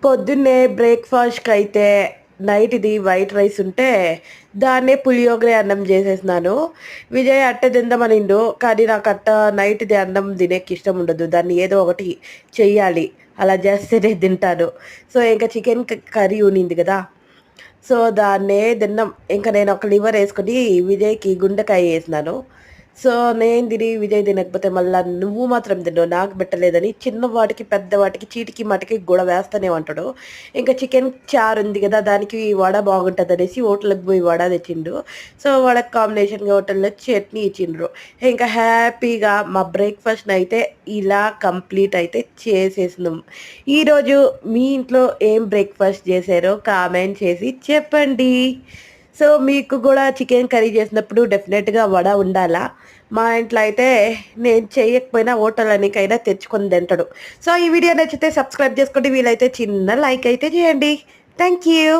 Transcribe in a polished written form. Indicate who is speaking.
Speaker 1: పొద్దున్నే బ్రేక్‌ఫాస్ట్‌కి అయితే నైట్‌ది వైట్ రైస్ ఉంటే, దాన్నే పులియోగరే అన్నం జేసేసినాను. విజయ్ అట్టే తిందామనిండు. కానీ నాకట్ట నైట్‌ది అన్నం తినేకిష్టం ఉండదు. దాన్ని ఏదో ఒకటి చెయ్యాలి. అలా జేస్తేనే తింటాను. సో, ఇంక చికెన్ కర్రీ ఉన్నింది గదా! సో, దాన్నే తిన్నాం. ఇంక నేనొక లివరేసుకొని విజయ్‌కి గుండెకాయ ఏసినాను. సో, నేను తిని విజయ్ తినకపోతే మళ్ళా నువ్వు మాత్రం తినవు నాకు పెట్టలేదని చిన్న వాటికి, పెద్ద వాటికి, చీటికి మాటికి గొడవ వేస్తూనే ఉంటాడు. ఇంక చికెన్ చారు ఉంది గదా! దానికి వడ బాగుంటదనేసి హోటల్‌కి పోయి వడ తెచ్చిండు. సో, వడకి కాంబినేషన్‌గా హోటల్‌లో చట్నీ ఇచ్చిండ్రు. ఇంకా హ్యాపీగా మా బ్రేక్‌ఫాస్ట్‌నయితే ఇలా కంప్లీట్ అయితే చేసేసినాం. ఈరోజు మీ ఇంట్లో ఏం బ్రేక్‌ఫాస్ట్ చేశారో కామెంట్ చేసి చెప్పండి. సో, మీకు గూడా చికెన్ కర్రీ చేసినప్పుడు డెఫినెట్‌గా వడ ఉండాలా? మా ఇంట్లో అయితే నేను చేయకపోయినా హోటల్‌లోనికైనా తెచ్చుకొని తింటాడు. సో, ఈ వీడియో నచ్చితే సబ్స్క్రైబ్ చేసుకోండి. వీలైతే చిన్న లైక్ అయితే చేయండి. Thank you.